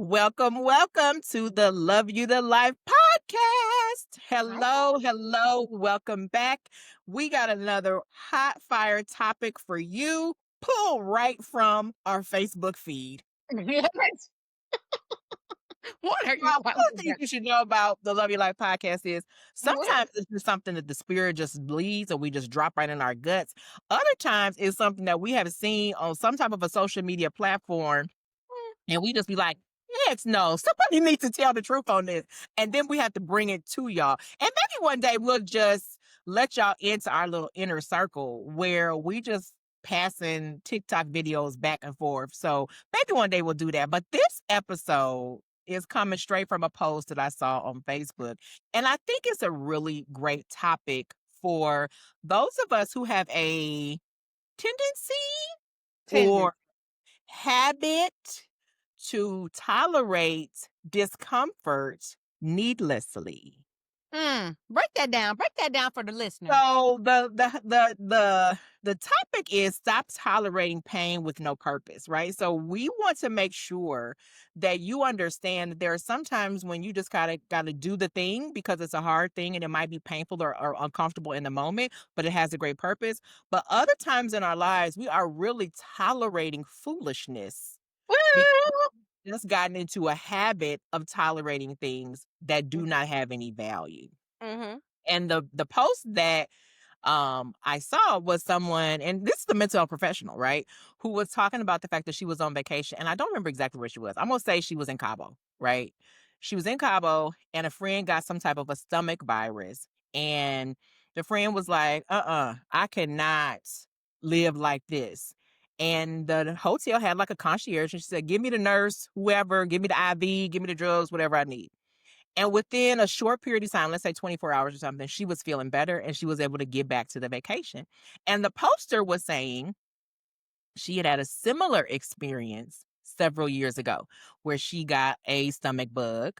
Welcome to the Love You to Life podcast. Hi. Hello, welcome back. We got another hot fire topic for you, pulled right from our Facebook feed. Yes. What are you Now, one of talking the things about? you should know about the Love Your Life podcast is What? sometimes it's just something that the spirit just bleeds or we just drop right in our guts. Other times it's something that we have seen on some type of a social media platform. And we just be like, heck no, somebody needs to tell the truth on this. And then we have to bring it to y'all. And maybe one day we'll just let y'all into our little inner circle where we just passing TikTok videos back and forth. So maybe one day we'll do that. But this episode is coming straight from a post that I saw on Facebook. And I think it's a really great topic for those of us who have a tendency Tender. or habit to tolerate discomfort needlessly. Break that down. Break that down for the listener. So the topic is stop tolerating pain with no purpose, right? So we want to make sure that you understand that there are some times when you just gotta do the thing because it's a hard thing and it might be painful or uncomfortable in the moment, but it has a great purpose. But other times in our lives, we are really tolerating foolishness because we just gotten into a habit of tolerating things that do not have any value. Mm-hmm. And the post that I saw was someone, and this is the mental health professional, right? Who was talking about the fact that she was on vacation. And I don't remember exactly where she was. I'm gonna say she was in Cabo, right? She was in Cabo and a friend got some type of a stomach virus. And the friend was like, I cannot live like this. And the hotel had like a concierge, and she said, give me the nurse, whoever, give me the IV, give me the drugs, whatever I need. And within a short period of time, let's say 24 hours or something, she was feeling better and she was able to get back to the vacation. And the poster was saying she had a similar experience several years ago where she got a stomach bug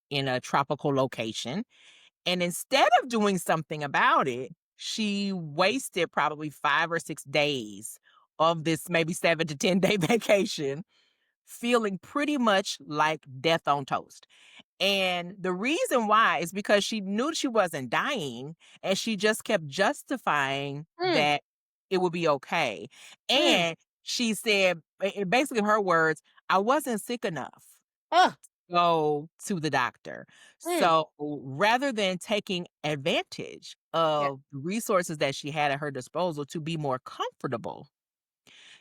in a tropical location. And instead of doing something about it, she wasted probably 5 or 6 days of this maybe 7 to 10 day vacation feeling pretty much like death on toast. And the reason why is because she knew she wasn't dying and she just kept justifying Mm. that it would be okay. Mm. And she said, basically, in her words, I wasn't sick enough Oh. to go to the doctor. Mm. So rather than taking advantage Yeah. of the resources that she had at her disposal to be more comfortable,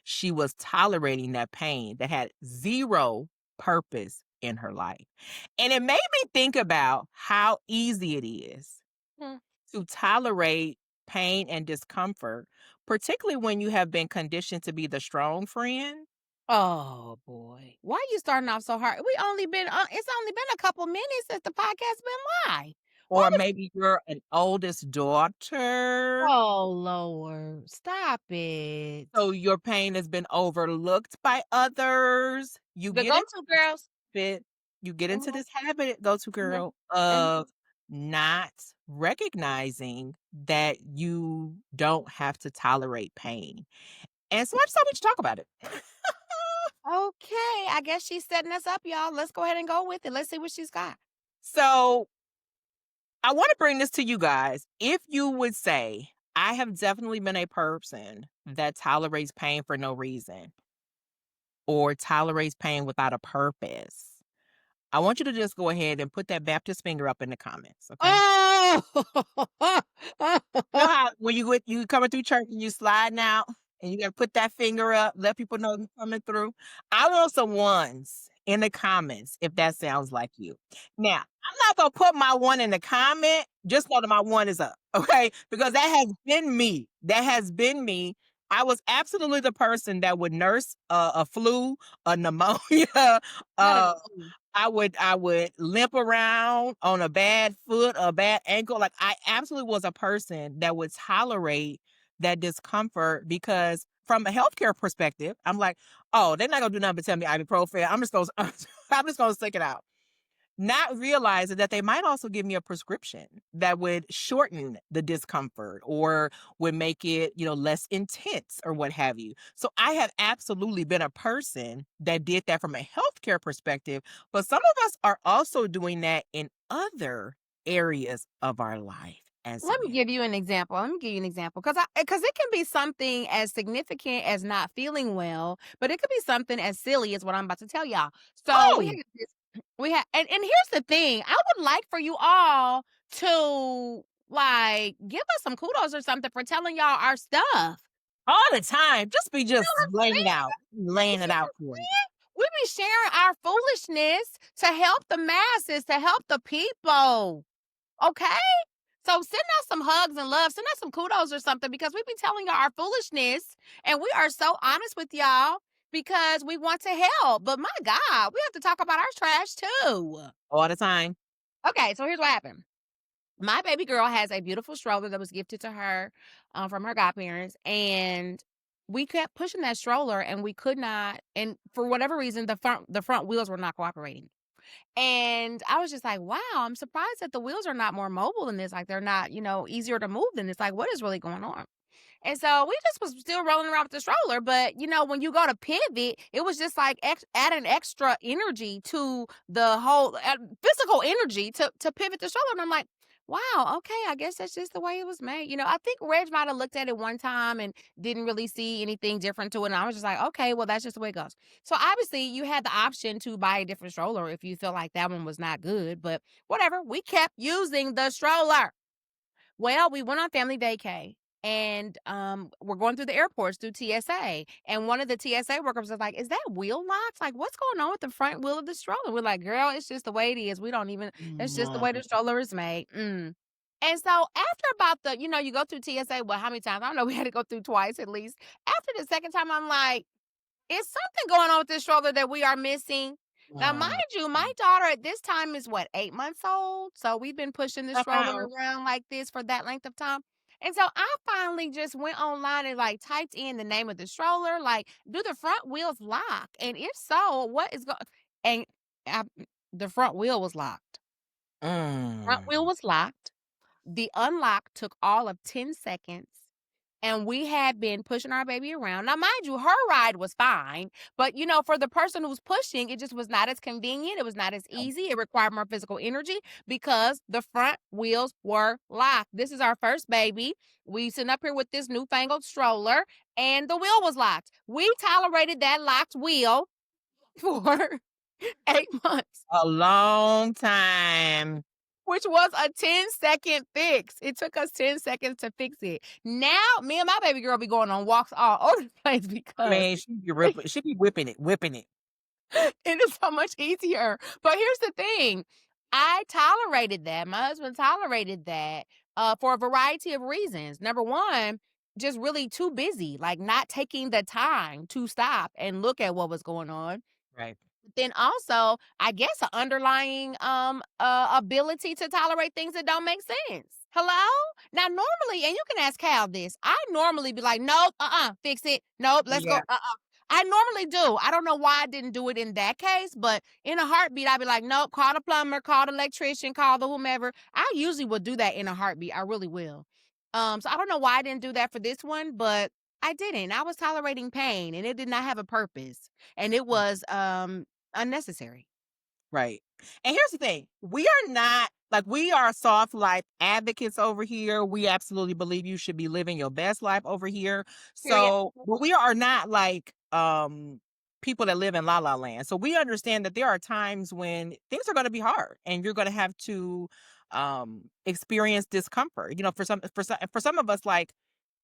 she was tolerating that pain that had zero purpose in her life. And it made me think about how easy it is Mm. to tolerate pain and discomfort, particularly when you have been conditioned to be the strong friend. Oh boy. Why are you starting off so hard? It's only been a couple minutes since the podcast been live. Why Or would maybe you're an oldest daughter, Oh Lord. Stop it. so your pain has been overlooked by others. You The get into go-to girls. habit you get into Mm-hmm. this habit, go to Mm-hmm. girl, Mm-hmm. of not recognizing that you don't have to tolerate pain. And so I just thought we should talk about it. Okay. I guess she's setting us up, y'all. Let's go ahead and go with it. Let's see what she's got. So I want to bring this to you guys. If you would say, I have definitely been a person that tolerates pain for no reason or tolerates pain without a purpose, I want you to just go ahead and put that Baptist finger up in the comments, okay? Oh! You know how when you coming through church and you sliding out and you gotta put that finger up, let people know you coming through? I want some ones in the comments if that sounds like you. Now, I'm not gonna put my one in the comment, just know that my one is up, okay? Because that has been me. That has been me. I was absolutely the person that would nurse a flu, a pneumonia, Not a uh I would limp around on a bad foot, a bad ankle. Like I absolutely was a person that would tolerate that discomfort because from a healthcare perspective, I'm like, oh, they're not gonna do nothing but tell me ibuprofen. I'm just gonna I'm just gonna stick it out. not realizing that they might also give me a prescription that would shorten the discomfort or would make it, less intense or what have you. So I have absolutely been a person that did that from a healthcare perspective, but some of us are also doing that in other areas of our life as Let me well. give you an example. Let me give you an example because it can be something as significant as not feeling well, but it could be something as silly as what I'm about to tell y'all. So we had Oh, this, we had, and here's the thing. I would like for you all to like give us some kudos or something for telling y'all our stuff. all the time. Just be You know just what I'm laying it saying? out, laying You it know out what I'm for you. saying? We be sharing our foolishness to help the masses, to help the people. Okay? So send us some hugs and love. Send us some kudos or something because we be telling y'all our foolishness and we are so honest with y'all because we want to help. But my God, we have to talk about our trash too. All the time. Okay, so here's what happened. My baby girl has a beautiful stroller that was gifted to her from her godparents, and we kept pushing that stroller, and we could not. And for whatever reason, the front wheels were not cooperating. And I was just like, wow, I'm surprised that the wheels are not more mobile than this. Like they're not, easier to move than this. Like, what is really going on? And so we just was still rolling around with the stroller. But when you go to pivot, it was just like adding extra energy to the whole physical energy to pivot the stroller. And I'm like, wow, okay, I guess that's just the way it was made. I think Reg might have looked at it one time and didn't really see anything different to it. And I was just like, okay, well, that's just the way it goes. So obviously you had the option to buy a different stroller if you feel like that one was not good. But whatever, we kept using the stroller. Well, we went on family vacay and we're going through the airports through TSA. And one of the TSA workers was like, is that wheel locked? Like, what's going on with the front wheel of the stroller? We're like, girl, it's just the way it is. We don't even, that's just the way the Mm. stroller is made. And so after about you go through TSA, well, how many times? I don't know, we had to go through twice at least. After the second time, I'm like, is something going on with this stroller that we are missing? Now, mind Uh, you, my daughter at this time is what, 8 months old? So we've been pushing the stroller around like this for that length of time. And so I finally just went online and like typed in the name of the stroller, like, do the front wheels lock? And if so, what is going and I, the front wheel was locked. Front wheel mm. was locked. The unlock took all of 10 seconds, and we had been pushing our baby around. Now, mind you, her ride was fine, but, for the person who's pushing, it just was not as convenient, it was not as easy, it required more physical energy because the front wheels were locked. This is our first baby. We sitting up here with this newfangled stroller, and the wheel was locked. We tolerated that locked wheel for 8 months. A long time. Which was a 10-second fix. It took us 10 seconds to fix it. Now, me and my baby girl be going on walks all over the place I because mean, she be whipping it, whipping it. it is so much easier. But here's the thing. I tolerated that. My husband tolerated that for a variety of reasons. Number one, just really too busy, like not taking the time to stop and look at what was going on. Right. Then also, I guess, an underlying ability to tolerate things that don't make sense. Hello? Now, normally, and you can ask Cal this, I normally be like, nope, fix it. Nope, let's go. Yeah. I normally do. I don't know why I didn't do it in that case, but in a heartbeat, I'd be like, nope, call the plumber, call the electrician, call the whomever. I usually will do that in a heartbeat. I really will. So I don't know why I didn't do that for this one, but I didn't. I was tolerating pain and it did not have a purpose. And it was unnecessary. Right. And here's the thing. We are soft life advocates over here. We absolutely believe you should be living your best life over here. Period. But we are not like people that live in la la land. So we understand that there are times when things are going to be hard and you're going to have to experience discomfort. For some of us, like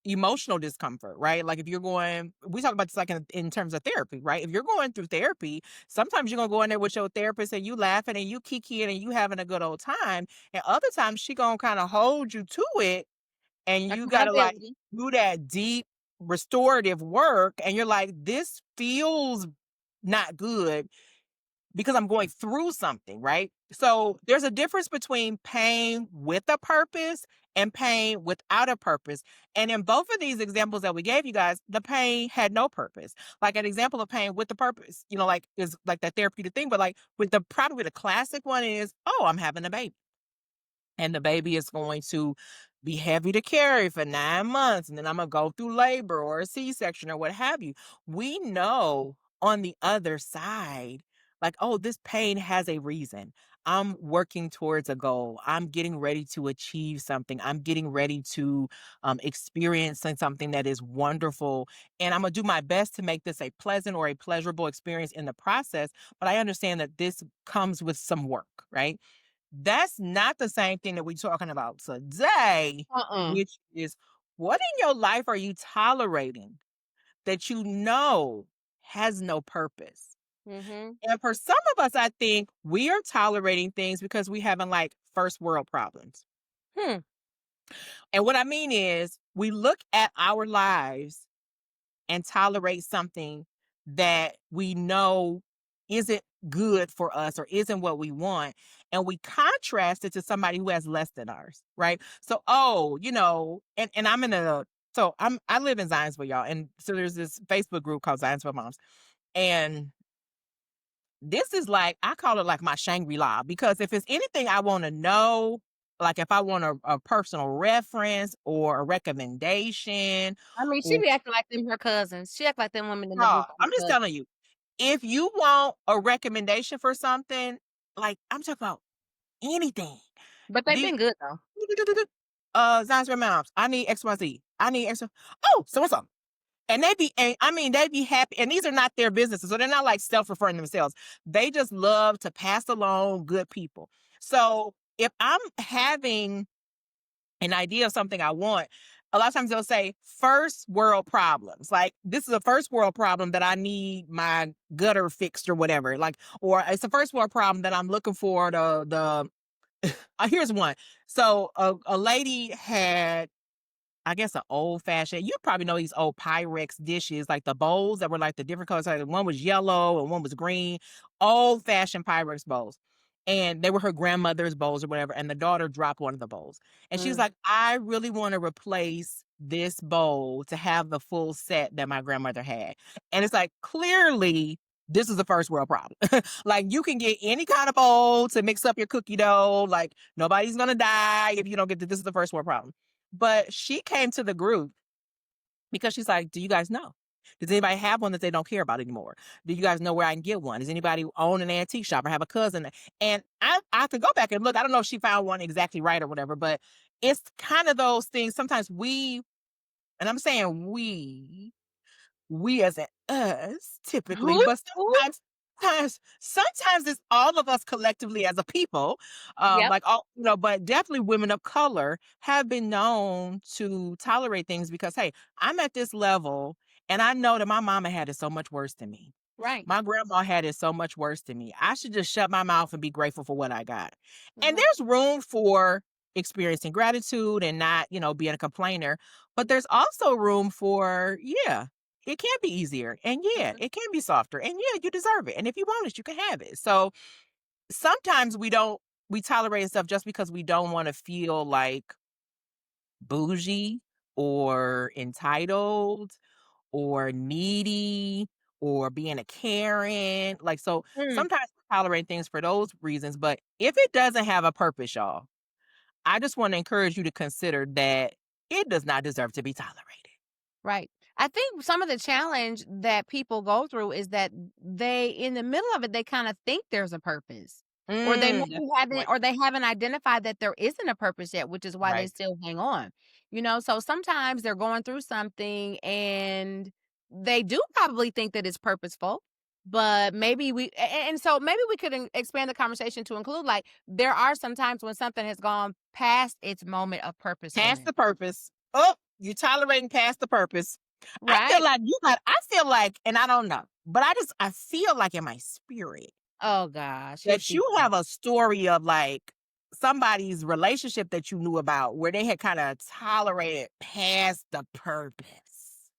emotional discomfort, right? Like if you're going, we talk about this like in terms of therapy, right? If you're going through therapy, sometimes you're gonna go in there with your therapist and you laughing and you kikiing and you having a good old time. And other times she gonna kind of hold you to it and you gotta like Accountability. do that deep restorative work. And you're like, this feels not good because I'm going through something, right? So there's a difference between pain with a purpose and pain without a purpose. And in both of these examples that we gave you guys, the pain had no purpose. Like an example of pain with the purpose, like is like that therapeutic thing, but like with the probably the classic one is, oh, I'm having a baby. And the baby is going to be heavy to carry for 9 months. And then I'm going to go through labor or a C section or what have you. We know on the other side, like, oh, this pain has a reason. I'm working towards a goal. I'm getting ready to achieve something. I'm getting ready to experience something that is wonderful. And I'm going to do my best to make this a pleasant or a pleasurable experience in the process. But I understand that this comes with some work, right? That's not the same thing that we're talking about today, Uh-uh. which is what in your life are you tolerating that you know has no purpose? Mhm. And for some of us, I think we are tolerating things because we having like first world problems. Hmm. And what I mean is we look at our lives and tolerate something that we know isn't good for us or isn't what we want, and we contrast it to somebody who has less than ours, right? So, oh, and I live in Zionsville, y'all, and so there's this Facebook group called Zionsville Moms, and this is like I call it like my Shangri-La because if it's anything I want to know, like if I want a personal reference or a recommendation, I mean, she or be acting like them her cousins. She act like them women in the book are I'm just her cousins. telling you, if you want a recommendation for something, like I'm talking about anything. But they've The been good though. Zanzibar Moms, I need XYZ. I need X. Oh, so what's up? And they be happy. And these are not their businesses. So they're not like self-referring themselves. They just love to pass along good people. So if I'm having an idea of something I want, a lot of times they'll say first world problems. Like this is a first world problem that I need my gutter fixed or whatever. Like, or it's a first world problem that I'm looking for the here's one. So a lady had, I guess, an old fashioned. You probably know these old Pyrex dishes, like the bowls that were like the different colors. Like one was yellow and one was green. Old fashioned Pyrex bowls, and they were her grandmother's bowls or whatever. And the daughter dropped one of the bowls, and she was Mm. like, "I really want to replace this bowl to have the full set that my grandmother had." And it's like clearly. This is the first world problem. Like you can get any kind of bowl to mix up your cookie dough. Like nobody's gonna die if you don't get this is the first world problem. But she came to the group because she's like, "Do you guys know? Does anybody have one that they don't care about anymore? Do you guys know where I can get one? Does anybody own an antique shop or have a cousin?" And I could go back and look. I don't know if she found one exactly right or whatever, but it's kind of those things. Sometimes and I'm saying we as in us typically, Whoop, but whoop. sometimes it's all of us collectively as a people, Yep. like all but definitely women of color have been known to tolerate things because hey, I'm at this level and I know that my mama had it so much worse than me. Right. My grandma had it so much worse than me. I should just shut my mouth and be grateful for what I got. And Mhm. there's room for experiencing gratitude and not, being a complainer, but there's also room for, yeah, it can be easier. And yeah, Mhm. it can be softer. And yeah, you deserve it. And if you want it, you can have it. So sometimes we tolerate stuff just because we don't want to feel like bougie or entitled or needy or being a Karen. Like, so Mm. sometimes we tolerate things for those reasons. But if it doesn't have a purpose, y'all, I just want to encourage you to consider that it does not deserve to be tolerated. Right. I think some of the challenge that people go through is that they in the middle of it, they kinda think there's a purpose, or they maybe That's a good haven't point. or they haven't identified that there isn't a purpose yet, which is why they Right. still hang on, So sometimes they're going through something and they do probably think that it's purposeful, but maybe and so maybe we could expand the conversation to include, like, there are some times when something has gone past its moment of Past purposefulness. the purpose. Oh, you tolerating past the purpose. Right? I feel like, and I don't know, but I feel like in my spirit Oh gosh, here that she you goes. have a story of like somebody's relationship that you knew about where they had kind of tolerated past the purpose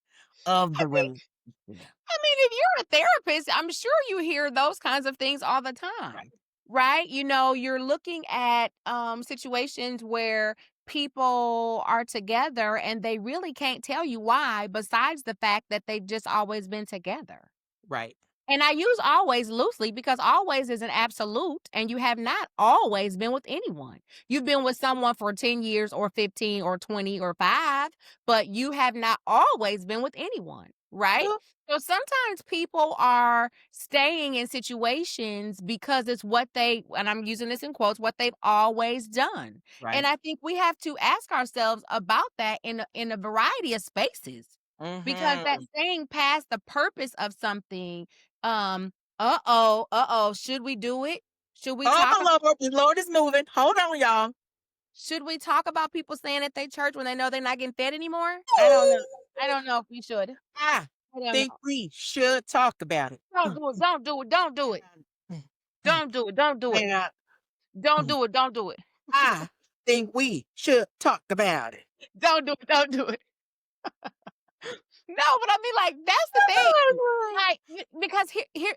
of I the mean relationship. if you're a therapist, I'm sure you hear those kinds of things all the time, Right. right? You're looking at, situations where people are together and they really can't tell you why, besides the fact that they've just always been together. Right. And I use always loosely because always is an absolute, and you have not always been with anyone. You've been with someone for 10 years or 15 or 20 or 5, but you have not always been with anyone, right? Well, So sometimes people are staying in situations because it's what they, and I'm using this in quotes, what they've always done. And right. I think we have to ask ourselves about that in a variety of spaces, because that Mhm. staying past the purpose of something, uh-oh, should we do it? Should we Oh, talk my ab Lord, the Lord is moving. Hold on, y'all. should we talk about people staying at their church when they know they're not getting fed anymore? I don't know. Ooh, I don't know if we should. I I don't think know. we should talk about it. Don't do it, don't do it, don't do it. Mm, mm, Don't do it, don't do it. and, Don't mm, do it, don't do it. I think we should talk about it. Don't do it, don't do it. No, but I mean, like, that's the thing. Like, because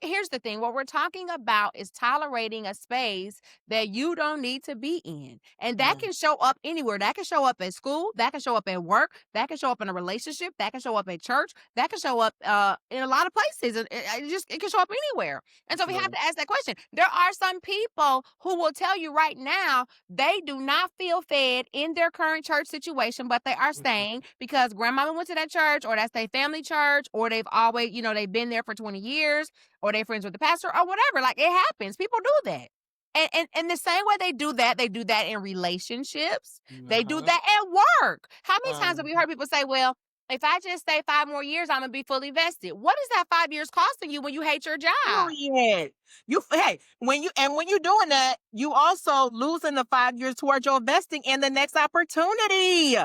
here's the thing. What we're talking about is tolerating a space that you don't need to be in. And that Mm, can show up anywhere. That can show up at school, that can show up at work, that can show up in a relationship, that can show up at church, that can show up in a lot of places. And it can show up anywhere. And so we have absolutely. to ask that question. There are some people who will tell you right now they do not feel fed in their current church situation, but they are Mhm. staying because grandmama went to that church, or that's their family church, or they've always, they've been there for 20 years, or they're friends with the pastor, or whatever. Like, it happens. People do that. And the same way they do that in relationships. They do Mhm. that at work. How many times have we Mhm. heard people say, well, if I just stay 5 more years, I'm gonna be fully vested. What is that 5 years costing you when you hate your job? Period. When you're doing that, you also losing the 5 years towards your investing in the next opportunity.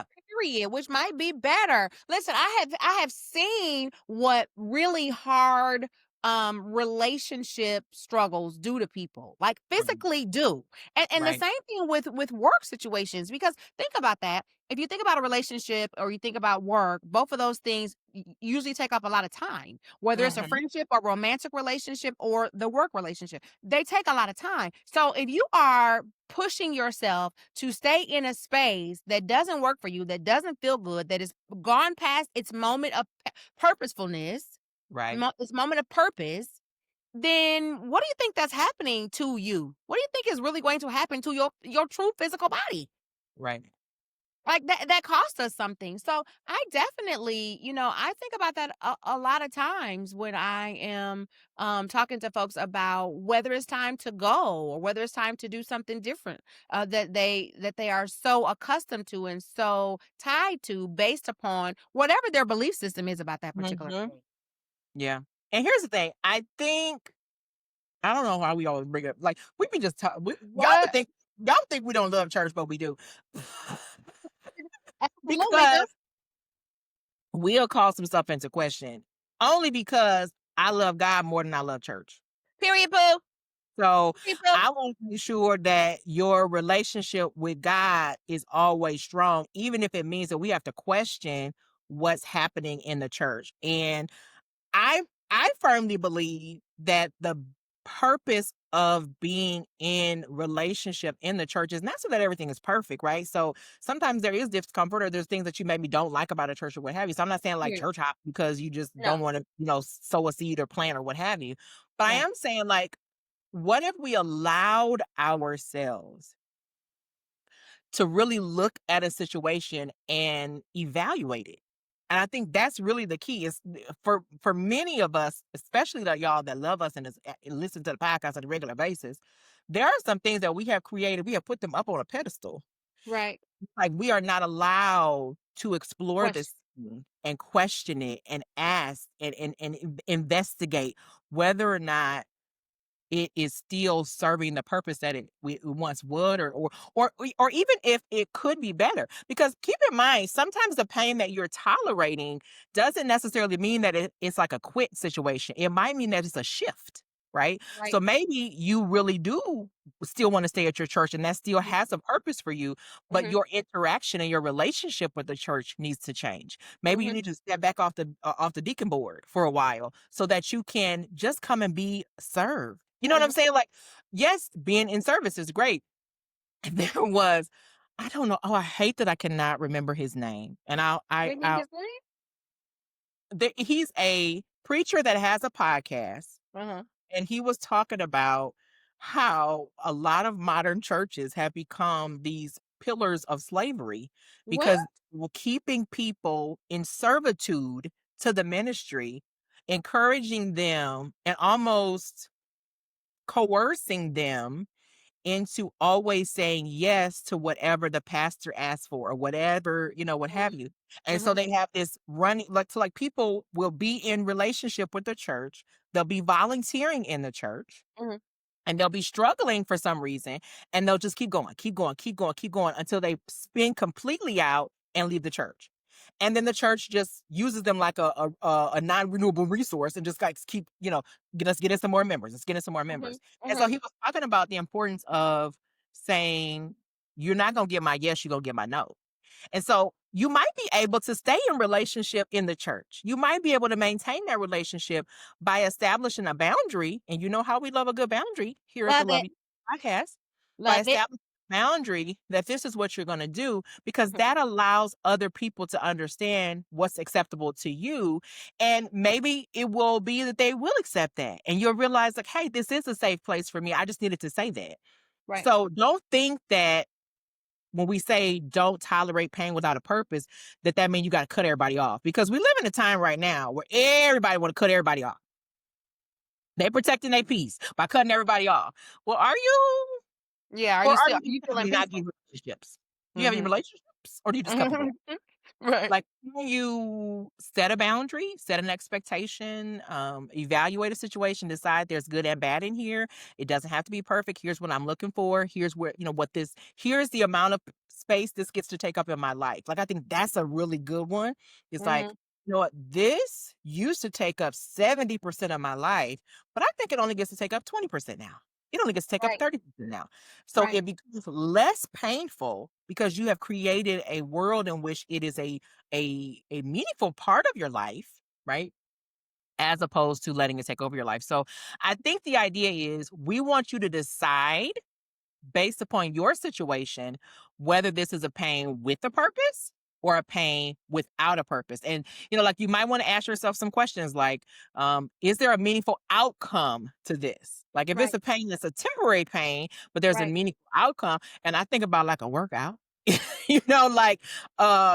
Period, which might be better. Listen, I have seen what really hard relationship struggles do to people. Like, Right. physically do. And the Right. same thing with work situations, because think about that. If you think about a relationship or you think about work, both of those things usually take up a lot of time. Whether it's a Mhm. friendship, a romantic relationship, or the work relationship, they take a lot of time. So if you are pushing yourself to stay in a space that doesn't work for you, that doesn't feel good, that is gone past its moment of purposefulness, Right. its moment of purpose, then what do you think that's happening to you? What do you think is really going to happen to your true physical body? Right. Like, that costs us something. So I definitely, I think about that a lot of times when I am talking to folks about whether it's time to go or whether it's time to do something different, that they are so accustomed to and so tied to, based upon whatever their belief system is about that particular Mhm. thing. Yeah. And here's the thing. I don't know why we always bring it up. Like we be just talk. What? Y'all think we don't love church, but we do. Absolutely do. Because we'll call some stuff into question only because I love God more than I love church. Period, boo. So Period, boo. I want to be sure that your relationship with God is always strong, even if it means that we have to question what's happening in the church. And I I firmly believe that the purpose of being in relationship in the church is not so that everything is perfect, right? So sometimes there is discomfort or there's things that you maybe don't like about a church or what have you. So I'm not saying like Period. church hop because you just No, don't want to, sow a seed or plant or what have you. But I no. am saying like, what if we allowed ourselves to really look at a situation and evaluate it? And I think that's really the key is for many of us, especially the y'all that love us and listen to the podcast on a regular basis, there are some things that we have created, we have put them up on a pedestal. Right. Like we are not allowed to explore Question. this thing and question it and ask and investigate whether or not it is still serving the purpose that it once would or even if it could be better. Because keep in mind, sometimes the pain that you're tolerating doesn't necessarily mean that it's like a quit situation. It might mean that it's a shift, right? Right. So maybe you really do still want to stay at your church and that still Mhm, has a purpose for you, but mhm, your interaction and your relationship with the church needs to change. Maybe you mhm, need to step back off the deacon board for a while so that you can just come and be served. You know what I'm mhm. saying? Like, yes, being in service is great. There was I don't know. Oh, I hate that I cannot remember his name. And Give me his name? he's a preacher that has a podcast, Uh-huh. and he was talking about how a lot of modern churches have become these pillars of slavery What? because we're keeping people in servitude to the ministry, encouraging them and almost coercing them into always saying yes to whatever the pastor asks for or whatever, what Mhm, have you. And so mhm, they have this running like people will be in relationship with the church, they'll be volunteering in the church, mhm, and they'll be struggling for some reason, and they'll just keep going, keep going, keep going, keep going until they spin completely out and leave the church. And then the church just uses them like a non-renewable resource and just like keep, get in some more members. Let's get in some more mhm, members. And so mhm. he was talking about the importance of saying, you're not gonna get my yes, you're gonna get my no. And so you might be able to stay in relationship in the church. You might be able to maintain that relationship by establishing a boundary. And you know how we love a good boundary here at the Love Love it, You podcast, by love it. establishing a boundary that this is what you're going to do, because Mhm, that allows other people to understand what's acceptable to you. And maybe it will be that they will accept that. And you'll realize, like, hey, this is a safe place for me. I just needed to say that. right. So don't think that when we say don't tolerate pain without a purpose, that means you got to cut everybody off, because we live in a time right now where everybody want to cut everybody off. They protecting their peace by cutting everybody off. Well, are you, Yeah, or are are you you feeling simply not peaceful? getting relationships? Do you have any Mhm. relationships, or do you just cut people off? Right. Like, when you set a boundary, set an expectation, evaluate a situation, decide there's good and bad in here. It doesn't have to be perfect. Here's what I'm looking for. Here's where, here's the amount of space this gets to take up in my life. Like, I think that's a really good one. It's like, Mhm. you know what, this used to take up 70% of my life, but I think it only gets to take up 20% now. It only gets to take up Right, 30% now. So right. it becomes less painful because you have created a world in which it is a meaningful part of your life, right? As opposed to letting it take over your life. So I think the idea is we want you to decide based upon your situation whether this is a pain with a purpose or a pain without a purpose. And like, you might want to ask yourself some questions like, is there a meaningful outcome to this? Like, if it's Right, a pain that's a temporary pain, but there's a right. meaningful outcome. And I think about like a workout. Like,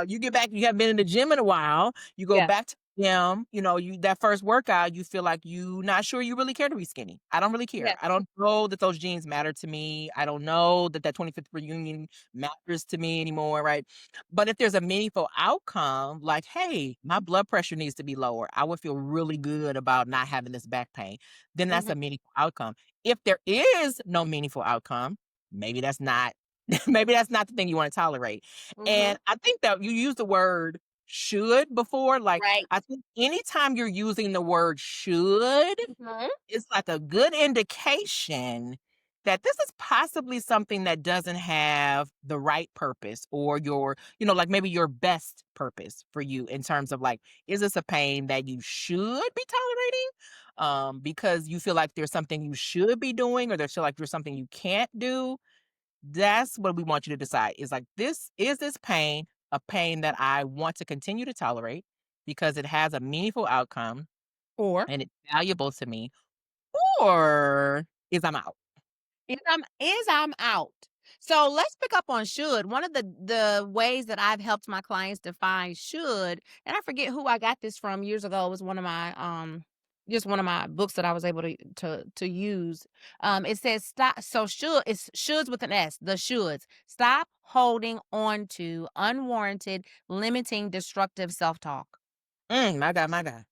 you get back, you haven't been in the gym in a while, you go Yeah, back to the gym, you that first workout, you feel like you not sure you really care to be skinny. I don't really care. yeah. I don't know that those jeans matter to me. I don't know that 25th reunion matters to me anymore, right? But if there's a meaningful outcome, like, hey, my blood pressure needs to be lower, I would feel really good about not having this back pain, then that's Mhm, a meaningful outcome. If there is no meaningful outcome, maybe that's not maybe that's not the thing you want to tolerate. mhm. And I think that you used the word should before. Like, Right. I think anytime you're using the word should, Mhm. it's like a good indication that this is possibly something that doesn't have the right purpose, or like maybe your best purpose for you, in terms of like, is this a pain that you should be tolerating? Because you feel like there's something you should be doing, or there's feel like there's something you can't do. That's what we want you to decide, is like, this pain a pain that I want to continue to tolerate because it has a meaningful outcome Or and it's valuable to me, or is I'm out. I'm out. So let's pick up on should. One of the ways that I've helped my clients define should, and I forget who I got this from years ago. It was one of my just one of my books that I was able to use. It says stop. So should, it's shoulds with an S. The shoulds, stop holding on to unwarranted, limiting, destructive self talk. My God, my God.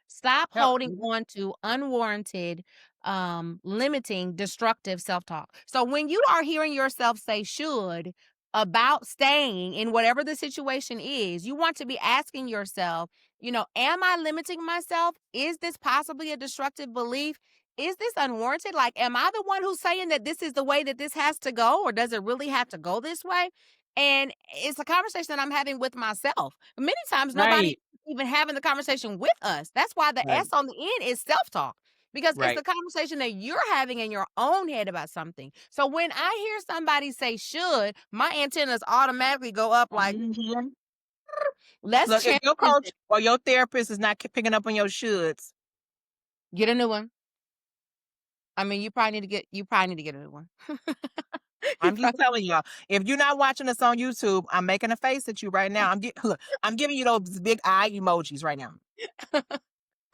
Stop Help. holding on to unwarranted, limiting, destructive self talk. So when you are hearing yourself say should about staying in whatever the situation is, you want to be asking yourself, am I limiting myself? Is this possibly a destructive belief? Is this unwarranted? Like, am I the one who's saying that this is the way that this has to go, or does it really have to go this way? And it's a conversation that I'm having with myself. Many times, nobody Right. even having the conversation with us. That's why the Right. S on the end is self-talk. because it's Right. the conversation that you're having in your own head about something. So when I hear somebody say should, my antennas automatically go up like, Mhm. let's Look, if challenge your it. coach or your therapist is not picking up on your shoulds, Get a new one. I mean, you probably need to get a new one. You I'm just probably telling y'all, if you're not watching us on YouTube, I'm making a face at you right now. Look, I'm giving you those big eye emojis right now.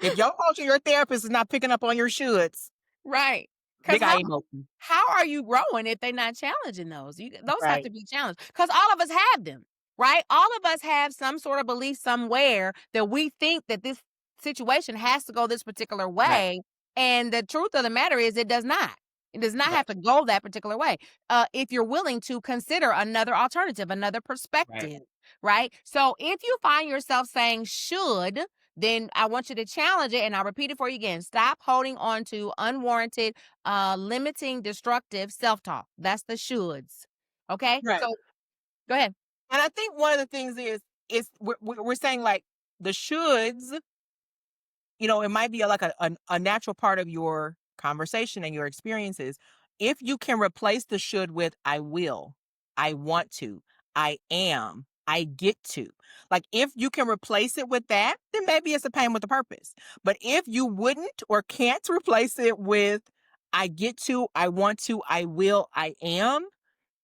If your coach or your therapist is not picking up on your shoulds, right. Because big how eye emoji. how are you growing if they're not challenging those? Those have Right, to be challenged because all of us have them, right? All of us have some sort of belief somewhere that we think that this situation has to go this particular right, way, and the truth of the matter is it does not. It does not right, have to go that particular way. If you're willing to consider another alternative, another right, perspective, right? So if you find yourself saying should, then I want you to challenge it, and I'll repeat it for you again. Stop holding on to unwarranted, limiting, destructive self-talk. That's the shoulds. Okay? right. So go ahead. And I think one of the things is we're saying like the shoulds, it might be like a natural part of your conversation and your experiences. If you can replace the should with I will, I want to, I am, I get to. Like if you can replace it with that, then maybe it's a pain with a purpose. But if you wouldn't or can't replace it with I get to, I want to, I will, I am,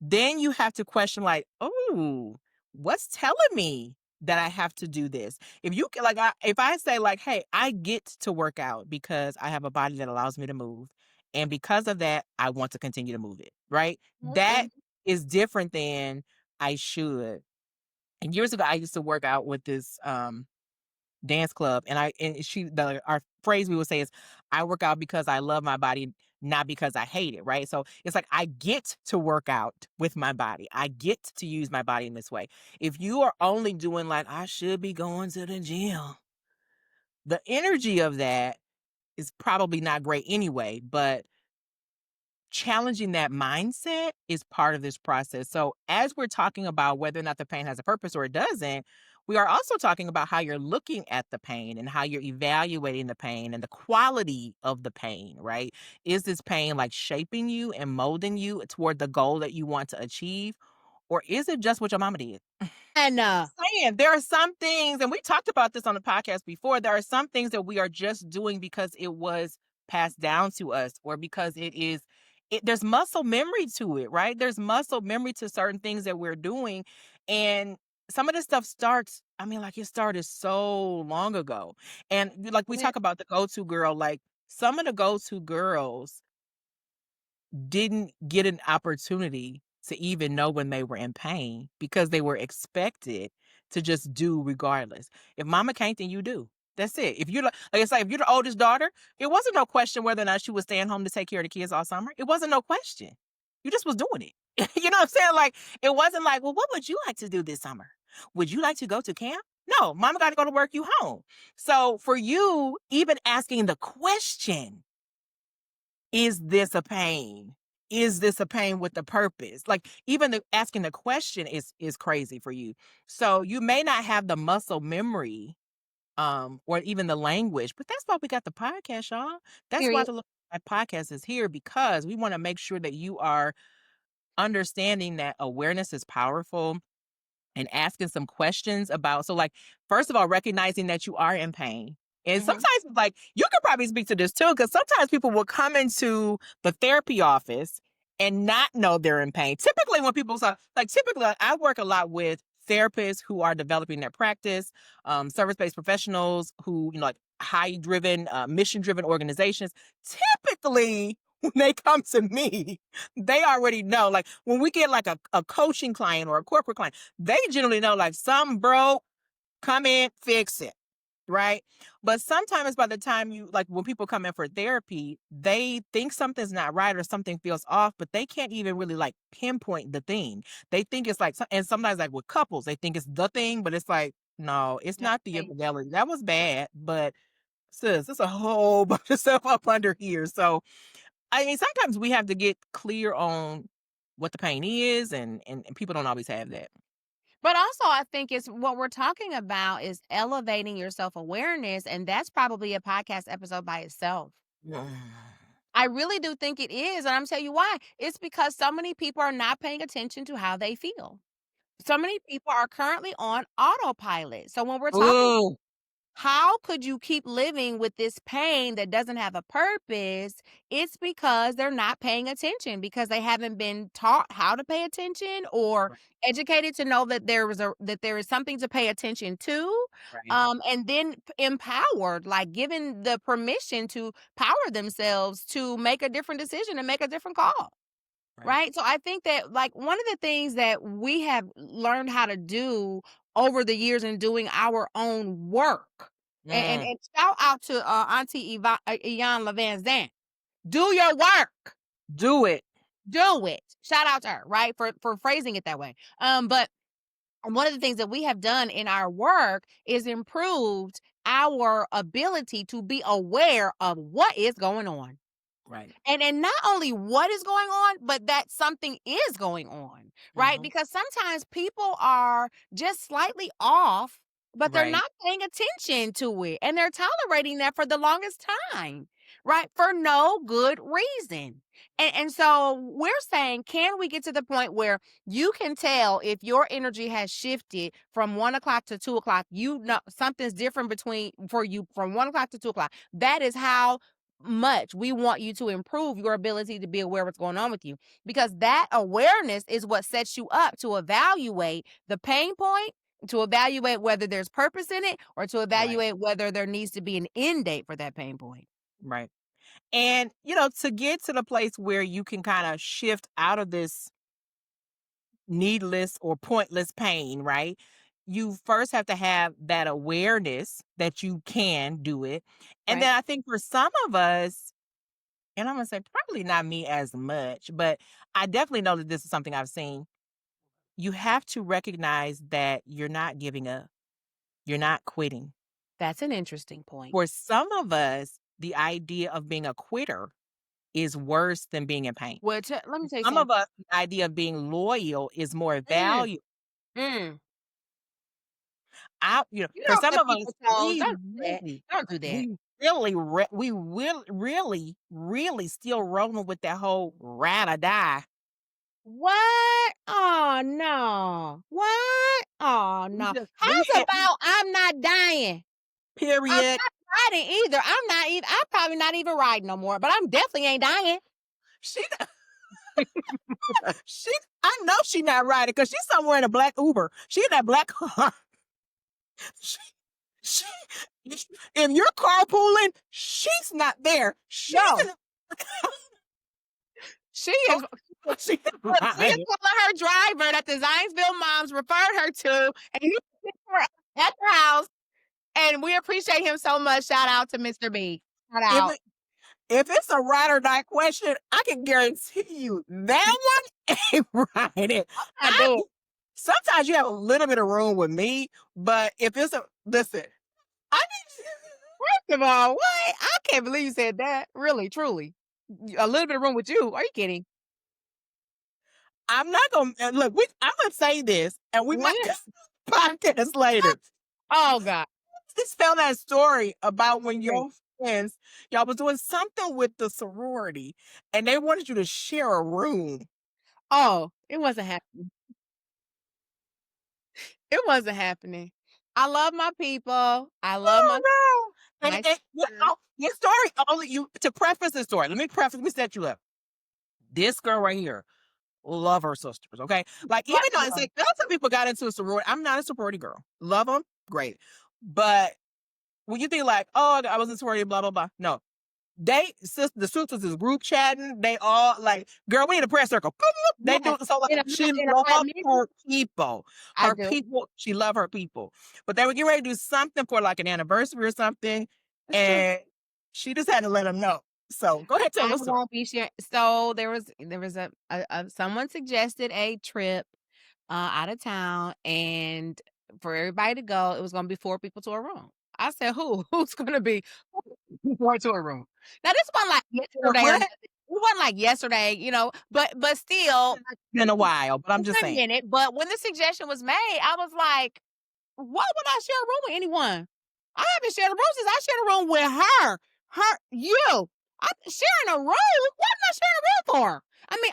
then you have to question like, "Oh, what's telling me that I have to do this?" If you can like if I say like, "Hey, I get to work out because I have a body that allows me to move, and because of that, I want to continue to move it." Right? That Mhm. is different than I should. And years ago I used to work out with this dance club, and she the our phrase we would say is, "I work out because I love my body, not because I hate it," right? So it's like I get to work out with my body. I get to use my body in this way. If you are only doing like I should be going to the gym, the energy of that is probably not great anyway, but challenging that mindset is part of this process. So, as we're talking about whether or not the pain has a purpose or it doesn't, we are also talking about how you're looking at the pain and how you're evaluating the pain and the quality of the pain, right? Is this pain like shaping you and molding you toward the goal that you want to achieve? Or is it just what your mama did? And Saying there are some things, and we talked about this on the podcast before, there are some things that we are just doing because it was passed down to us or because there's muscle memory to it, right? There's muscle memory to certain things that we're doing. And some of this stuff starts, I mean, like it started so long ago. And like we talk about the go-to girl, like some of the go-to girls didn't get an opportunity to even know when they were in pain because they were expected to just do regardless. If mama can't, then you do. That's it. If you're like I say, if you're the oldest daughter, it wasn't no question whether or not she was staying home to take care of the kids all summer. It wasn't no question. You just was doing it. You know what I'm saying? Like it wasn't like, well, what would you like to do this summer? Would you like to go to camp? No, mama got to go to work, you home. So for you, even asking the question, is this a pain? Is this a pain with a purpose? Like even asking the question is crazy for you. So you may not have the muscle memory, or even the language, but that's why we got the podcast, y'all. That's why period. the podcast is here because we want to make sure that you are understanding that awareness is powerful and asking some questions about so like first of all recognizing that you are in pain, and Mhm. sometimes like you could probably speak to this too because sometimes people will come into the therapy office and not know they're in pain. Typically when people say like typically I work a lot with therapists who are developing their practice, service-based professionals who like high driven mission driven organizations. Typically when they come to me they already know like when we get like a coaching client or a corporate client they generally know like some broke, come in, fix it, right? But sometimes by the time you like when people come in for therapy, they think something's not right or something feels off, but they can't even really like pinpoint the thing. They think it's like, and sometimes like with couples, they think it's the thing, but it's like, no, it's Yeah, not the hey, infidelity. That was bad, but sis, there's a whole bunch of stuff up under here. So I mean, sometimes we have to get clear on what the pain is, and people don't always have that. but also I think it's what we're talking about is elevating your self-awareness, and that's probably a podcast episode by itself. I really do think it is, and I'm tell you why. It's because so many people are not paying attention to how they feel. So many people are currently on autopilot. So when we're talking, Ooh, how could you keep living with this pain that doesn't have a purpose? It's because they're not paying attention because they haven't been taught how to pay attention or right, educated to know that there is something to pay attention to. right, And then empowered, like given the permission to power themselves to make a different decision and make a different call. right. Right? So I think that, like, one of the things that we have learned how to do over the years in doing our own work, Mm, and shout out to, Auntie Iyanla Vanzant. Do your work. do it. Do it. Shout out to her, right, for phrasing it that way. But one of the things that we have done in our work is improved our ability to be aware of what is going on. Right. And not only what is going on, but that something is going on, right? Mhm. Because sometimes people are just slightly off, but they're Right, not paying attention to it. And they're tolerating that for the longest time, right? For no good reason. And so we're saying, can we get to the point where you can tell if your energy has shifted from 1 o'clock to 2 o'clock? You know something's different between for you from 1 o'clock to 2 o'clock. That is how much we want you to improve your ability to be aware of what's going on with you, because that awareness is what sets you up to evaluate the pain point, to evaluate whether there's purpose in it, or to right, evaluate whether there needs to be an end date for that pain point. right. And, to get to the place where you can kinda shift out of this needless or pointless pain, right? You first have to have that awareness that you can do it. And Right. then I think for some of us, and I'm gonna say probably not me as much, but I definitely know that this is something I've seen. You have to recognize that you're not giving up. You're not quitting. That's an interesting point. For some of us, the idea of being a quitter is worse than being in pain. Well, let me tell you Some of something. us, the idea of being loyal is more Mm, valuable. mm. You For don't some step of us, people's toes. Don't do that. really, Don't do that. we will really, really still rolling with that whole ride or die. What? Oh no. What? Oh We no. just we How's had about I'm not dying? I'm period. not riding either. I'm not even. I'm probably not even riding no more. But I'm definitely ain't dying. She she I know she not riding because she's somewhere in a black Uber. She in that black car. She she if you're carpooling, she's not there. She's in No, the she car. is. She's She is riding. telling her driver that the Zionsville moms referred her to, and he picked her up at the house. And we appreciate him so much. Shout out to Mr. B. Shout If out. it if it's a ride or die question, I can guarantee you that one ain't riding. I I do. sometimes you have a little bit of room with me, but if it's a listen, I need First of all, what? I can't believe you said that. Really, truly. A little bit of room with you. Are you kidding? I'm not gonna look. I'm gonna say this, and we might What? podcast later. Oh God. Just found that story about when Great. your friends, y'all was doing something with the sorority, and they wanted you to share a room. Oh, it wasn't happening. It wasn't happening. I love my people. I love Oh my no! my Your story only you to preface the story. Let me set you up. This girl right here, love her sisters. Okay, like even though it's Wonderful. like some people got into a sorority, I'm not a sorority girl. Love them, great, but when you think like, oh, I was in sorority, blah blah blah. No, the sisters is group chatting. They all like, girl, we need a prayer circle. They Yes. do so like she In a hot loved minute, her people. I do. She loved her people. But they were getting ready to do something for like an anniversary or something. It's true. And she just had to let them know. So go ahead, tell I the story. won't be sharing. So there was a someone suggested a trip out of town, and for everybody to go, it was gonna be 4 people to a room. I said, "Who? Who's gonna be 4 to a room?" Now this wasn't like For yesterday or what? nothing. It wasn't like yesterday, but still, It's been a while, but I'm it's just been a saying. minute. But when the suggestion was made, I was like, "Why would I share a room with anyone? I haven't shared a room since I shared a room with her, you." I'm sharing a room? What am I sharing a room for? I mean,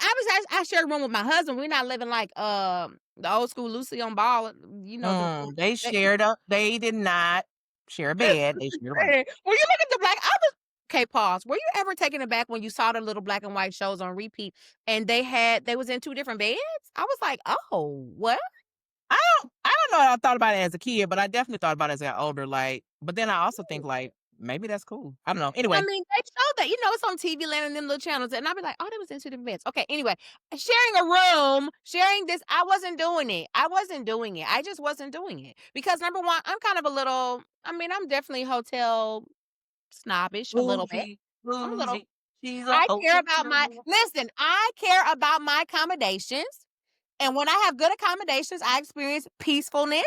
I shared a room with my husband. We're not living like the old school Lucy on Ball. You know They the shared a they did not share a bed, they shared a room. When you look at the black, I was okay. Pause. Were you ever taken aback when you saw the little black and white shows on repeat and they was in two different beds? I was like, oh, what? I don't know, I thought about it as a kid, but I definitely thought about it as I got older, like but then I also think, like, maybe that's cool. I don't know. I Anyway. mean, they show that, it's on TV Land and them little channels, and I'll be like, "Oh, they was into the beds." Okay, anyway, sharing a room, sharing this, I wasn't doing it. I wasn't doing it. I just wasn't doing it because number one, I'm kind of a little. I mean, I'm definitely hotel snobbish a little bit. Bougie, I'm a little. bougie, she's a I care hotel about my girl. listen. I care about my accommodations, and when I have good accommodations, I experience peacefulness.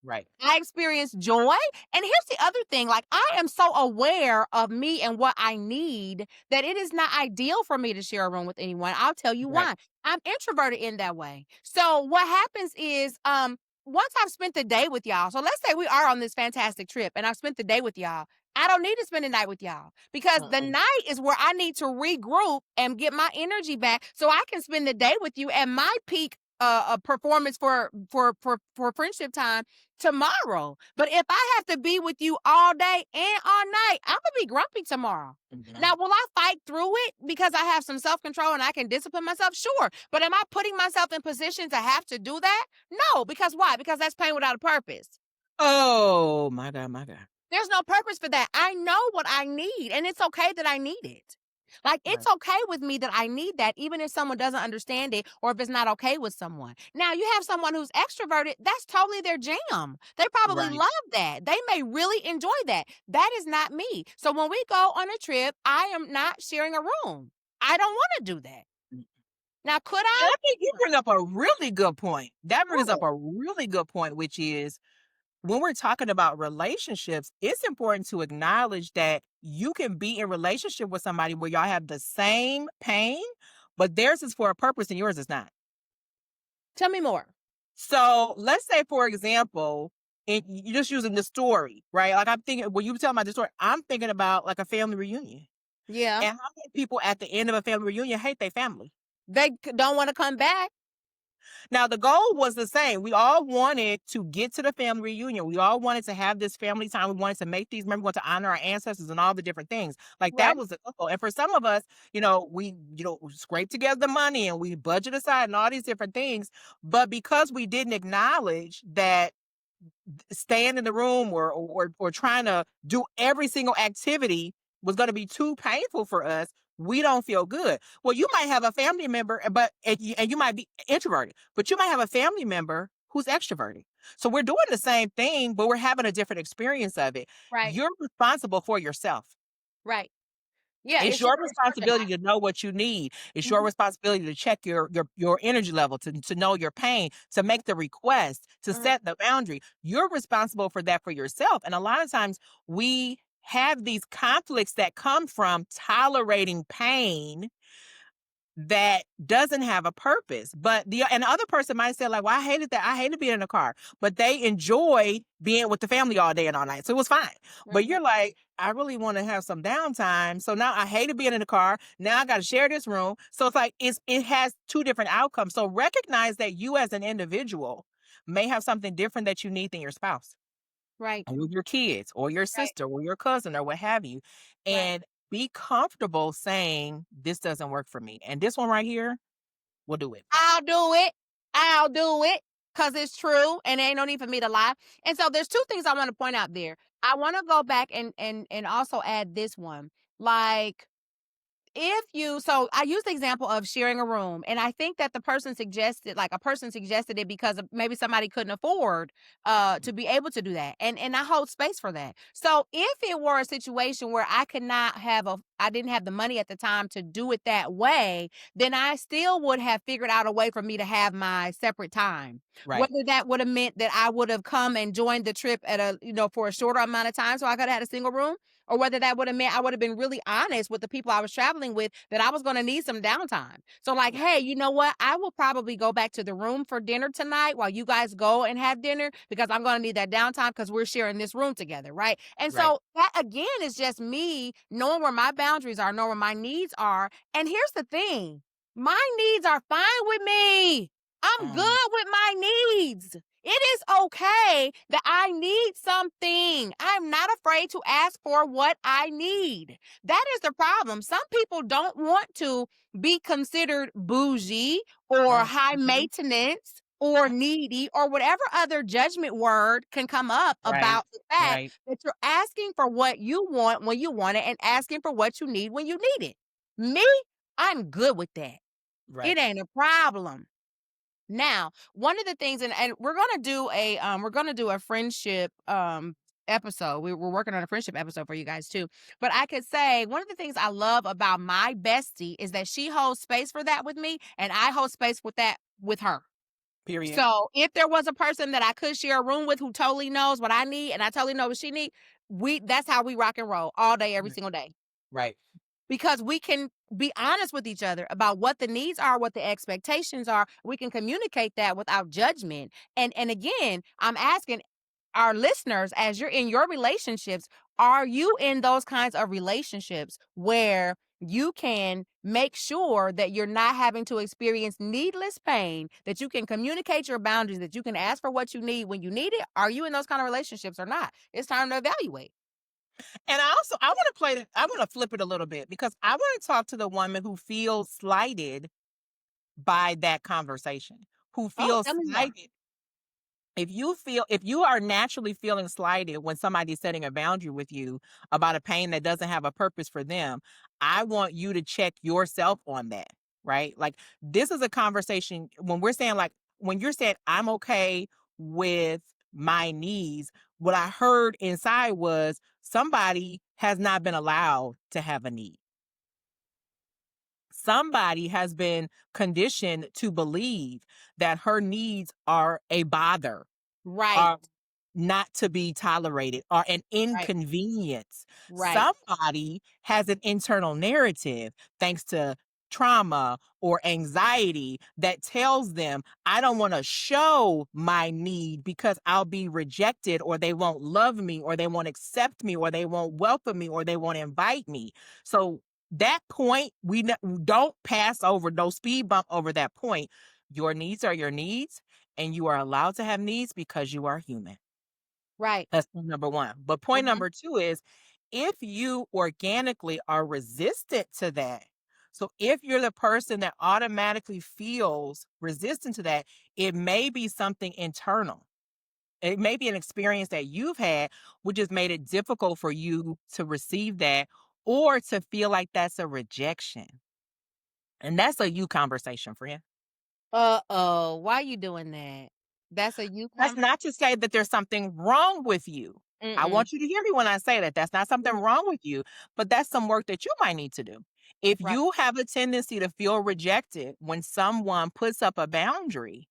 Right, I experience joy. And here's the other thing, like, I am so aware of me and what I need that it is not ideal for me to share a room with anyone. I'll tell you right. why. I'm introverted in that way. So what happens is, once I've spent the day with y'all, so let's say we are on this fantastic trip and I've spent the day with y'all. I don't need to spend the night with y'all because the Mm-mm. night is where I need to regroup and get my energy back so I can spend the day with you at my peak performance for friendship time tomorrow. But if I have to be with you all day and all night, I'm gonna be grumpy tomorrow. Mhm. Now, will I fight through it because I have some self control and I can discipline myself? Sure. But am I putting myself in position to have to do that? No. Because why? Because that's pain without a purpose. Oh, my god, my god. There's no purpose for that. I know what I need, and it's okay that I need it. Like, it's Right, okay with me that I need that, even if someone doesn't understand it or if it's not okay with someone. Now, you have someone who's extroverted, that's totally their jam. They probably right. love that. They may really enjoy that. That is not me. So, when we go on a trip, I am not sharing a room. I don't want to do that. Mm. Now, could And I? I think you bring up a really good point. That brings up What? a really good point, which is when we're talking about relationships, it's important to acknowledge that you can be in relationship with somebody where y'all have the same pain, but theirs is for a purpose and yours is not. Tell me more. So let's say, for example, you're just using the story, right? Like I'm thinking, when you tell my story, I'm thinking about like a family reunion. Yeah. And how many people at the end of a family reunion hate their family? Don't want to come back. Now, the goal was the same. We all wanted to get to the family reunion. We all wanted to have this family time. We wanted to make these memories, we wanted to honor our ancestors and all the different things. Like that Right. was the goal. And for some of us, we scrape together the money and we budget aside and all these different things. But because we didn't acknowledge that staying in the room or trying to do every single activity was going to be too painful for us, we don't feel good. Well, you might have a family member, and you might be introverted, but you might have a family member who's extroverted. So we're doing the same thing, but we're having a different experience of it. Right. You're responsible for yourself. Right. Yeah. It's your responsibility to know what you need. It's your Mhm. responsibility to check your energy level, to know your pain, to make the request, to Mhm. set the boundary. You're responsible for that for yourself. And a lot of times we have these conflicts that come from tolerating pain that doesn't have a purpose. But the other person might say, like, well, I hated that. I hated being in the car. But they enjoy being with the family all day and all night. So it was fine. But Mhm. you're like, I really want to have some downtime. So now I hated being in the car. Now I got to share this room. So it's like it has two different outcomes. So recognize that you as an individual may have something different that you need than your spouse Right. or your kids or your Right. sister or your cousin or what have you. Right. And be comfortable saying this doesn't work for me. And this one right here will do it. I'll do it. I'll do it because it's true and there ain't no need for me to lie. And so there's two things I want to point out there. I want to go back and also add this one. Like, if you so I use the example of sharing a room, and I think that the person suggested, like, a person suggested it because of maybe somebody couldn't afford to be able to do that. And I hold space for that. So if it were a situation where I didn't have the money at the time to do it that way, then I still would have figured out a way for me to have my separate time. Right. Whether that would have meant that I would have come and joined the trip at for a shorter amount of time so I could have had a single room, or whether that would have meant I would have been really honest with the people I was traveling with that I was going to need some downtime. So, like, Right. hey, you know what? I will probably go back to the room for dinner tonight while you guys go and have dinner because I'm going to need that downtime because we're sharing this room together. Right. And Right. so that again is just me knowing where my boundaries are, knowing where my needs are. And here's the thing, my needs are fine with me. I'm Mm, good with my needs. It is okay that I need something. I'm not afraid to ask for what I need. That is the problem. Some people don't want to be considered bougie or high mhm. maintenance or needy or whatever other judgment word can come up Right. about the fact Right. that you're asking for what you want when you want it and asking for what you need when you need it. Me, I'm good with that. Right. It ain't a problem. Now, one of the things, and we're gonna do a friendship episode. We're working on a friendship episode for you guys too. But I could say one of the things I love about my bestie is that she holds space for that with me, and I hold space with that with her. Period. So if there was a person that I could share a room with who totally knows what I need and I totally know what she need, we that's how we rock and roll all day, every Right. single day, Right. because we can be honest with each other about what the needs are, what the expectations are. We can communicate that without judgment. And again, I'm asking our listeners, as you're in your relationships, are you in those kinds of relationships where you can make sure that you're not having to experience needless pain, that you can communicate your boundaries, that you can ask for what you need when you need it? Are you in those kind of relationships or not? It's time to evaluate. And I want to play it. I want to flip it a little bit because I want to talk to the woman who feels slighted by that conversation, who Oh, feels tell me more. slighted. If you are naturally feeling slighted when somebody's setting a boundary with you about a pain that doesn't have a purpose for them, I want you to check yourself on that, right? Like, this is a conversation when we're saying, like, when you're saying I'm okay with my needs, what I heard inside was somebody has not been allowed to have a need. Somebody has been conditioned to believe that her needs are a bother, Right, are not to be tolerated, are an right, inconvenience. right, Somebody has an internal narrative, thanks to trauma or anxiety, that tells them, I don't want to show my need because I'll be rejected, or they won't love me, or they won't accept me, or they won't welcome me, or they won't invite me. So that point, don't pass over, no speed bump over that point. Your needs are your needs, and you are allowed to have needs because you are human. right. That's point number 1. But point Mhm. number 2 is, if you organically are resistant to that, so if you're the person that automatically feels resistant to that, it may be something internal. It may be an experience that you've had, which has made it difficult for you to receive that, or to feel like that's a rejection. And that's a you conversation, friend. Uh-oh, why you doing that? That's a you That's conversation? not to say that there's something wrong with you. I Mm-mm. want you to hear me when I say that. That's not something Mm, wrong with you, but that's some work that you might need to do. If right, you have a tendency to feel rejected when someone puts up a boundary,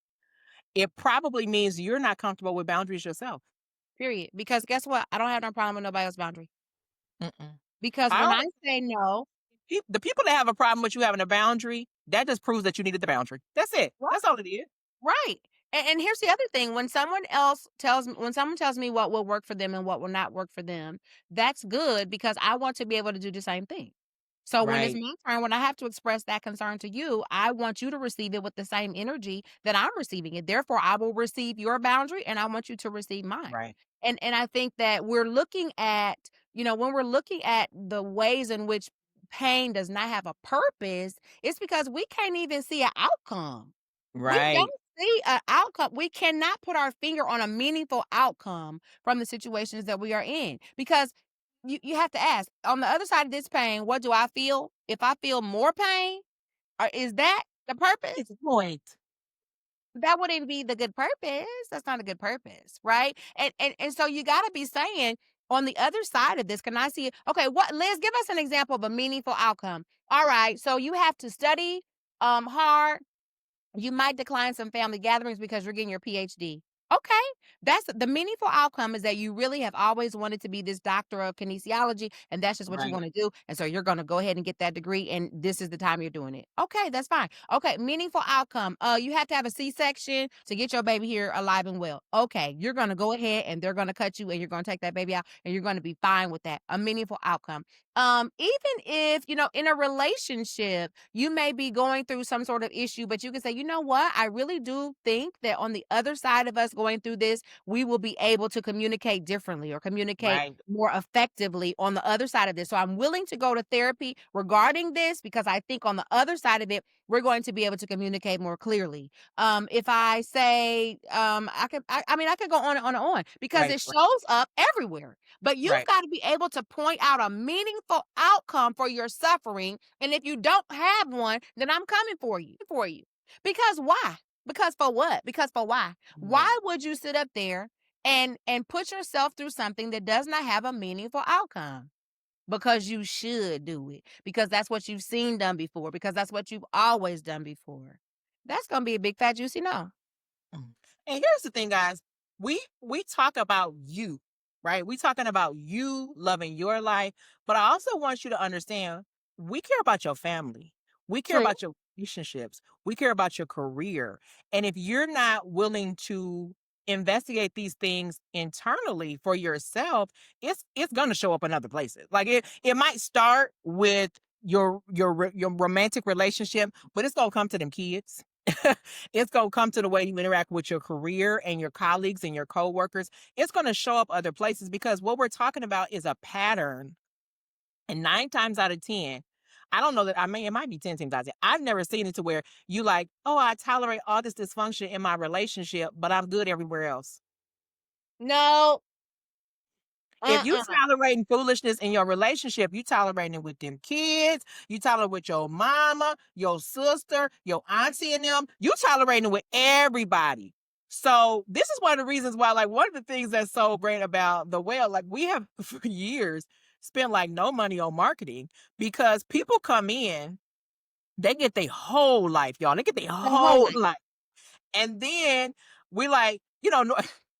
it probably means you're not comfortable with boundaries yourself. period. Because guess what? I don't have no problem with nobody else's boundary. Mm-mm. Because I when I always say no, The people that have a problem with you having a boundary, that just proves that you needed the boundary. That's it. right, That's all it is. right. And here's the other thing, when someone tells me what will work for them and what will not work for them, that's good because I want to be able to do the same thing. So when it's Right. my turn, when I have to express that concern to you, I want you to receive it with the same energy that I'm receiving it. Therefore, I will receive your boundary and I want you to receive mine. Right. And I think that we're looking at, when we're looking at the ways in which pain does not have a purpose, it's because we can't even see an outcome. We Right. don't see an outcome. We cannot put our finger on a meaningful outcome from the situations that we are in because you have to ask, on the other side of this pain, what do I feel? If I feel more pain, or is that the purpose? It's a point. That wouldn't be the good purpose. That's not a good purpose, right? And so you got to be saying, on the other side of this, can I see it? Okay, what, Liz, give us an example of a meaningful outcome. All right, so you have to study hard. You might decline some family gatherings because you're getting your PhD. Okay. That's the meaningful outcome is that you really have always wanted to be this doctor of kinesiology, and that's just what you Right. wanna do, and so you're gonna go ahead and get that degree, and this is the time you're doing it. Okay, that's fine. Okay, meaningful outcome, you have to have a C-section to get your baby here alive and well. Okay, you're gonna go ahead and they're gonna cut you, and you're gonna take that baby out, and you're gonna be fine with that. A meaningful outcome. Even if, in a relationship, you may be going through some sort of issue, but you can say, "You know what? I really do think that on the other side of us going through this, we will be able to communicate differently or communicate Right. more effectively on the other side of this. So I'm willing to go to therapy regarding this because I think on the other side of it, we're going to be able to communicate more clearly." If I say, I could go on and on and on because Right. it Right. shows up everywhere. But you've Right. got to be able to point out a meaningful outcome for your suffering. And if you don't have one, then I'm coming for you. Because why? Because for what? Because for why? Right. Why would you sit up there and put yourself through something that does not have a meaningful outcome? Because you should do it. Because that's what you've seen done before. Because that's what you've always done before. That's gonna be a big fat juicy no. Mm. And here's the thing, guys. We talk about you, right? We talking about you loving your life, but I also want you to understand we care about your family. We care True. about your relationships. We care about your career. And if you're not willing to investigate these things internally for yourself, it's going to show up in other places. Like it might start with your romantic relationship, but it's going to come to them kids. It's going to come to the way you interact with your career and your colleagues and your coworkers. It's going to show up other places because what we're talking about is a pattern. And 9 times out of 10, I don't know that I mean it might be 10 times out of 10. I've never seen it to where you like, oh, I tolerate all this dysfunction in my relationship, but I'm good everywhere else. No. If you Uh-uh. tolerating foolishness in your relationship, you tolerating it with them kids, you tolerate with your mama, your sister, your auntie and them, you tolerating it with everybody. So this is one of the reasons why, like one of the things that's so great about the Well, like we have for years spent like no money on marketing because people come in, they get their whole life, y'all. They get their The whole whole life. life. And then we like, no,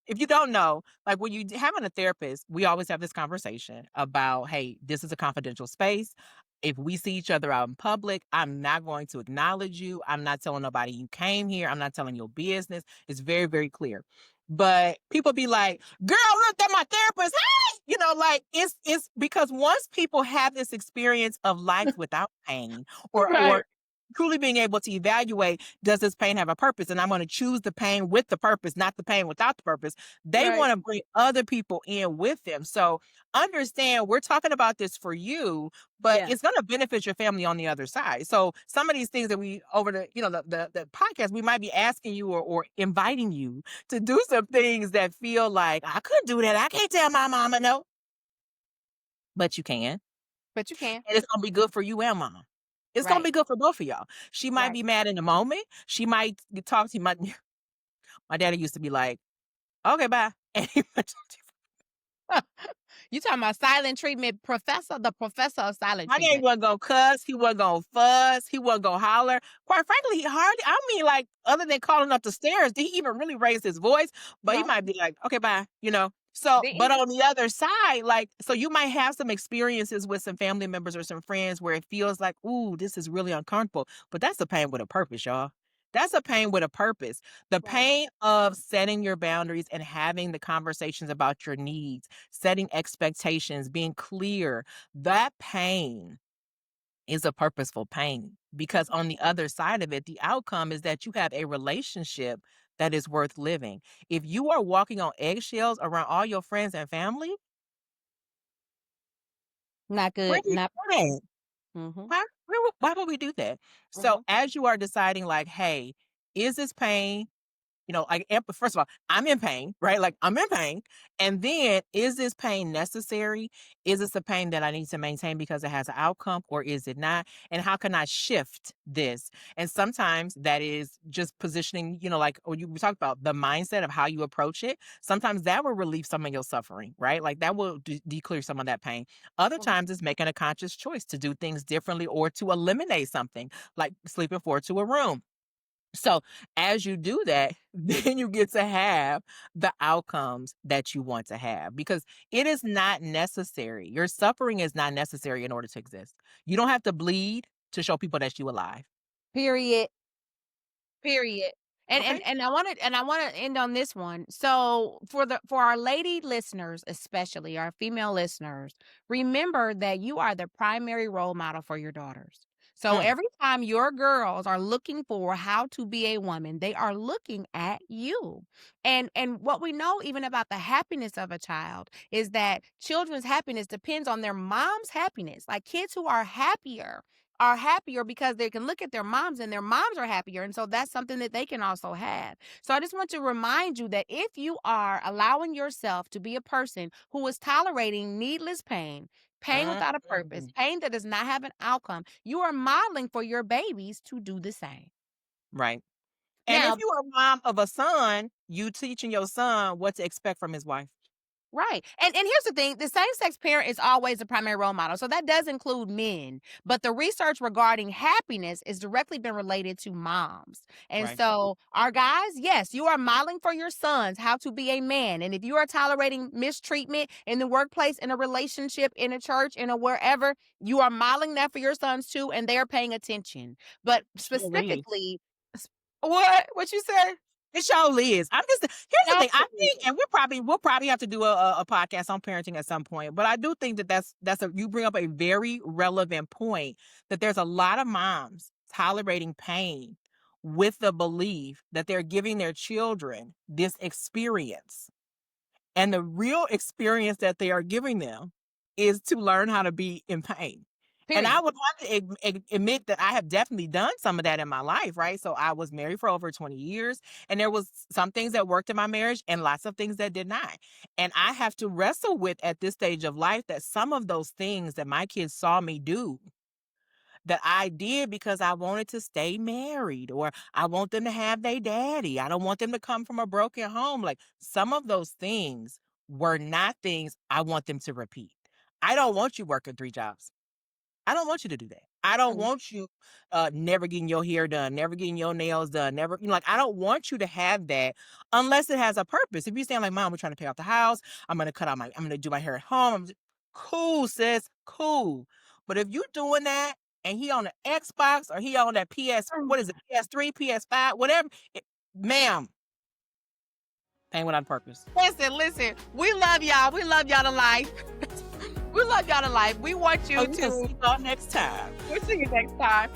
if you don't know, like when you having a therapist, we always have this conversation about, hey, this is a confidential space. If we see each other out in public, I'm not going to acknowledge you. I'm not telling nobody you came here. I'm not telling your business. It's very, very clear. But people be like, girl, look at my therapist. Hey, like it's because once people have this experience of life without pain or Right. truly being able to evaluate, does this pain have a purpose? And I'm going to choose the pain with the purpose, not the pain without the purpose. They Right. want to bring other people in with them. So understand we're talking about this for you, but Yeah. it's going to benefit your family on the other side. So some of these things that we over the podcast, we might be asking you or inviting you to do some things that feel like I couldn't do that. I can't tell my mama no, but you can. But you can. And it's gonna be good for you and mama. It's gonna Right. be good for both of y'all. She might Right. be mad in the moment. She might talk to you. My daddy used to be like, "Okay, bye." And he went to You talking about silent treatment professor, the professor of silent my daddy treatment. wasn't gonna cuss, he wasn't gonna fuss, he wasn't gonna holler. Quite frankly, he hardly I mean, like, other than calling up the stairs, did he even really raise his voice? But he No. might be like, "Okay, bye," you know? So, Didn't but he? on the other side, like, so you might have some experiences with some family members or some friends where it feels like, "Ooh, this is really uncomfortable," but that's a pain with a purpose, y'all. That's a pain with a purpose. The Right. pain of setting your boundaries and having the conversations about your needs, setting expectations, being clear, that pain is a purposeful pain because on the other side of it, the outcome is that you have a relationship that is worth living. If you are walking on eggshells around all your friends and family, Not where good. do you Not go then? mhm. Why would we do that? So Mhm. as you are deciding like, hey, is this pain like, first of all, I'm in pain, right? Like, I'm in pain. And then, is this pain necessary? Is this a pain that I need to maintain because it has an outcome, or is it not? And how can I shift this? And sometimes that is just positioning, like, or we talked about the mindset of how you approach it. Sometimes that will relieve some of your suffering, right? Like, that will declear some of that pain. Other Mhm. times, it's making a conscious choice to do things differently or to eliminate something, like sleeping 4 to a room So as you do that, then you get to have the outcomes that you want to have because it is not necessary. Your suffering is not necessary in order to exist. You don't have to bleed to show people that you alive. Period. Period. And Okay? I wanna end on this one. So for our lady listeners, especially our female listeners, remember that you are the primary role model for your daughters. So Mm, every time your girls are looking for how to be a woman, they are looking at you. And what we know even about the happiness of a child is that children's happiness depends on their mom's happiness. Like kids who are happier because they can look at their moms and their moms are happier. And so that's something that they can also have. So I just want to remind you that if you are allowing yourself to be a person who is tolerating needless pain, pain mm, without a purpose, mm. pain that does not have an outcome, you are modeling for your babies to do the same. Right. And if Now, you are a mom of a son, you teaching your son what to expect from his wife. right. And here's the thing, the same-sex parent is always the primary role model. So that does include men, but the research regarding happiness is directly been related to moms. And Right. so our guys, yes, you are modeling for your sons how to be a man. And if you are tolerating mistreatment in the workplace, in a relationship, in a church, in a wherever, you are modeling that for your sons too, and they are paying attention. But Surely. specifically, what? What you said? It surely is. Here's the thing. I think, Absolutely. and we'll probably have to do a podcast on parenting at some point. But I do think that you bring up a very relevant point that there's a lot of moms tolerating pain with the belief that they're giving their children this experience, and the real experience that they are giving them is to learn how to be in pain. And I Period. would have to admit that I have definitely done some of that in my life, right? So I was married for over 20 years, and there was some things that worked in my marriage and lots of things that did not. And I have to wrestle with at this stage of life that some of those things that my kids saw me do that I did because I wanted to stay married or I want them to have their daddy. I don't want them to come from a broken home. Like some of those things were not things I want them to repeat. I don't want you working 3 jobs. I don't want you to do that. I don't Mm. want you never getting your hair done, never getting your nails done, never like I don't want you to have that unless it has a purpose. If you stand like, Mom, we're trying to pay off the house, I'm gonna do my hair at home. Cool, sis, cool. But if you doing that and he on the Xbox or he on that what is it, PS3, PS5, whatever, ma'am, ain't without purpose. Listen, we love y'all. We love y'all to life. We love y'all to life. We want Oh, you we gonna to see y'all next time. we'll see you next time.